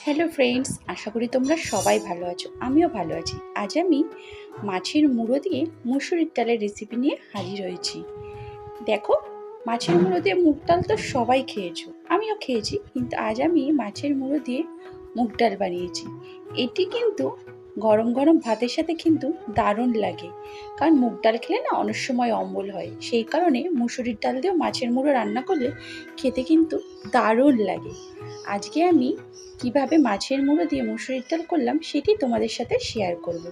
Hello friends, আশা করি তোমরা সবাই ভালো আছো। আমিও ভালো আছি। আজ আমি মাছের মুড়ো দিয়ে মুসুরির ডালের রেসিপি নিয়ে হাজির হয়েছি। দেখো, মাছের মুড়ো দিয়ে মুগ ডাল তো সবাই খেয়েছো, আমিও খেয়েছি, কিন্তু আজ আমি মাছের মুড়ো দিয়ে মুগ ডাল বানিয়েছি। এটি কিন্তু গরম গরম ভাতের সাথে কিন্তু দারুণ লাগে, কারণ মুগ ডাল খেলে না অনেক সময় অম্বল হয়। সেই কারণে মুসুরির ডাল দিয়েও মাছের মুড়ো রান্না করলে খেতে কিন্তু দারুণ লাগে। আজকে আমি কিভাবে মাছের মুড়ো দিয়ে মুসুরির ডাল করলাম সেটি তোমাদের সাথে শেয়ার করব।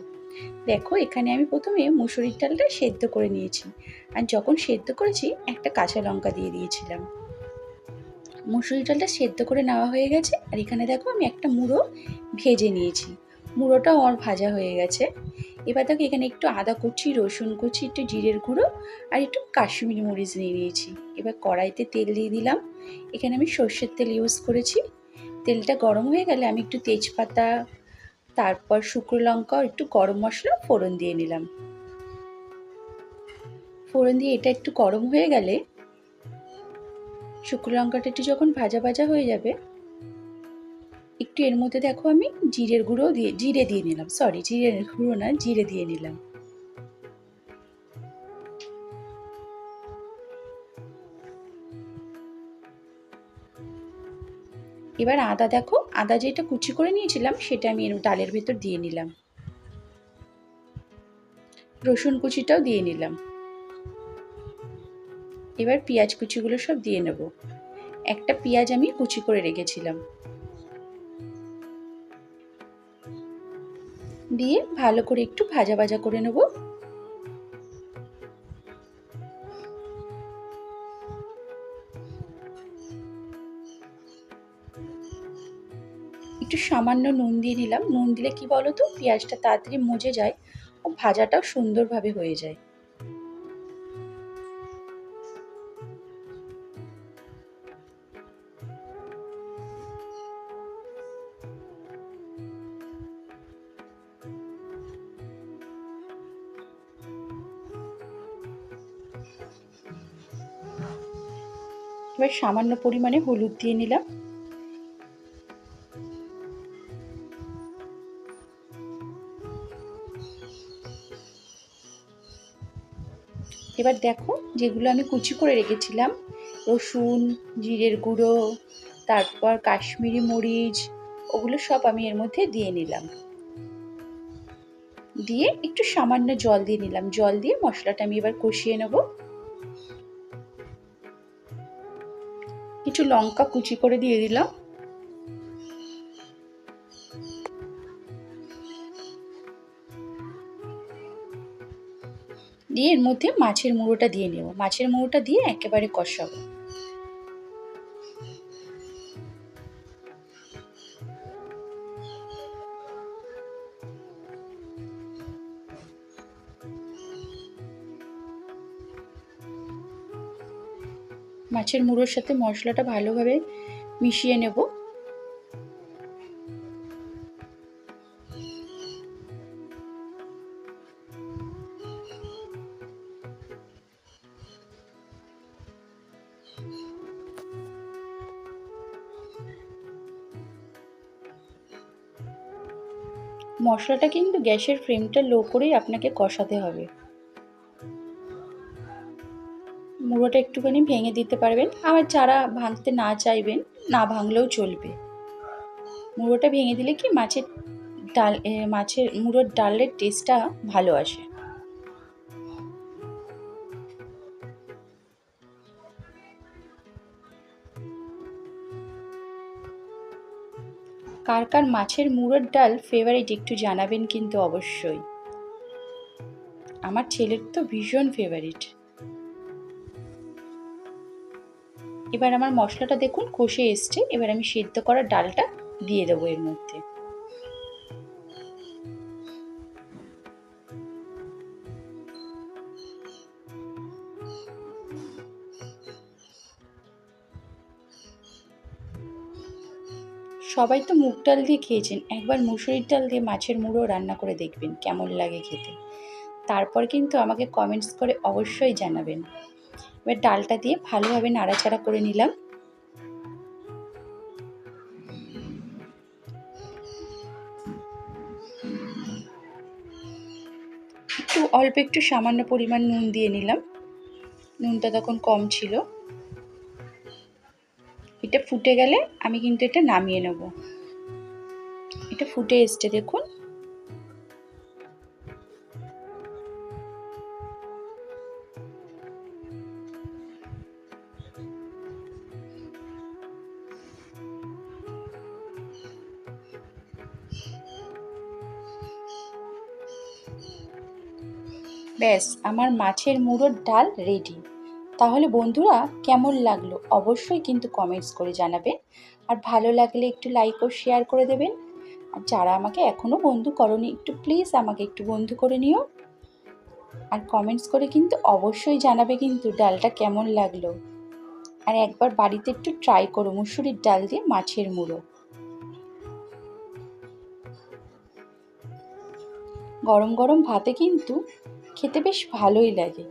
দেখো, এখানে আমি প্রথমে মুসুরির ডালটা সেদ্ধ করে নিয়েছি, আর যখন সেদ্ধ করেছি একটা কাঁচা লঙ্কা দিয়ে দিয়েছিলাম। মুসুরির ডালটা সেদ্ধ করে নেওয়া হয়ে গেছে, আর এখানে দেখো আমি একটা মুড়ো ভেজে নিয়েছি। মুড়োটাও আমার ভাজা হয়ে গেছে। এবার দেখো, এখানে একটু আদা কুচি, রসুন কুচি, একটু জিরের গুঁড়ো আর একটু কাশ্মীরি মরিচ নিয়ে নিয়েছি। এবার কড়াইতে তেল দিয়ে দিলাম। এখানে আমি সর্ষের তেল ইউজ করেছি। তেলটা গরম হয়ে গেলে আমি একটু তেজপাতা, তারপর শুকনো লঙ্কা, একটু গরম মশলা ফোড়ন দিয়ে নিলাম। ফোড়ন দিয়ে এটা একটু গরম হয়ে গেলে, শুকনো লঙ্কাটা একটু যখন ভাজা ভাজা হয়ে যাবে, একটু এর মধ্যে দেখো আমি জিরে দিয়ে নিলাম। সরি, জিরের গুঁড়ো না, জিরে দিয়ে নিলাম। এবার আদা, দেখো আদা যেটা কুচি করে নিয়েছিলাম সেটা আমি এর ডালের ভেতর দিয়ে নিলাম। রসুন কুচিটাও দিয়ে নিলাম। এবার পেঁয়াজ কুচিগুলো সব দিয়ে নেব। একটা পেঁয়াজ আমি কুচি করে রেখেছিলাম। দিয়ে ভালো করে একটু ভাজা ভাজা করে নেব। একটু সামান্য নুন দিয়ে নিলাম। নুন দিলে কি বলো তো, পেঁয়াজটা তাড়াতাড়ি মজে যায় ও ভাজাটাও সুন্দরভাবে হয়ে যায়। এবার সামান্য পরিমাণে হলুদ দিয়ে নিলাম। এবার দেখো, যেগুলো আমি কুচি করে রেখেছিলাম, রসুন, জিরের গুঁড়ো, তারপর কাশ্মীরি মরিচ, ওগুলো সব আমি এর মধ্যে দিয়ে নিলাম। দিয়ে একটু সামান্য জল দিয়ে নিলাম। জল দিয়ে মশলাটা আমি এবার কষিয়ে নেব। কিছু লঙ্কা কুচি করে দিয়ে দিলাম। দিয়ে এর মধ্যে মাছের মুড়োটা দিয়ে নেব। মাছের মুড়োটা দিয়ে একেবারে কষাবো। মাছের মুড়োর সাথে মশলাটা ভালোভাবে মিশিয়ে নেব। মশলাটা কিন্তু গ্যাসের ফ্লেমটা লো করেই আপনাকে কষাতে হবে। মুড়োটা একটুখানি ভেঙে দিতে পারবেন, আবার যারা ভাঙতে না চাইবেন, না ভাঙলেও চলবে। মুড়োটা ভেঙে দিলে কি মাছের মুড়োর ডালের টেস্টটা ভালো আসে। কার কার মাছের মুড়োর ডাল ফেভারিট একটু জানাবেন কিন্তু অবশ্যই। আমার ছেলের তো ভীষণ ফেভারিট। এবার আমার মশলাটা দেখুন কষে এসছে। এবার আমি সেদ্ধ করা ডালটা দিয়ে দেবো এর মধ্যে। সবাই তো মুগ ডাল দিয়ে খেয়েছেন, একবার মুসুরির ডাল দিয়ে মাছের মুড়ো রান্না করে দেখবেন কেমন লাগে খেতে। তারপর কিন্তু আমাকে কমেন্টস করে অবশ্যই জানাবেন। এবার ডালটা দিয়ে ভালোভাবে নাড়াচাড়া করে নিলাম। অল্প একটু সামান্য পরিমাণ নুন দিয়ে নিলাম, নুনটা তখন কম ছিল। এটা ফুটে গেলে আমি কিন্তু এটা নামিয়ে নেব। এটা ফুটে এসছে দেখুন। ব্যাস, আমার মাছের মুড়োর ডাল রেডি। তাহলে বন্ধুরা, কেমন লাগলো অবশ্যই কিন্তু কমেন্টস করে জানাবেন। আর ভালো লাগলে একটু লাইক ও শেয়ার করে দেবেন। আর যারা আমাকে এখনও বন্ধু করনি, একটু প্লিজ আমাকে একটু বন্ধু করে নিও। আর কমেন্টস করে কিন্তু অবশ্যই জানাবে কিন্তু ডালটা কেমন লাগলো। আর একবার বাড়িতে একটু ট্রাই করো মুসুরির ডাল দিয়ে মাছের মুড়ো। গরম গরম ভাতে কিন্তু খেতে বেশ ভালোই লাগে।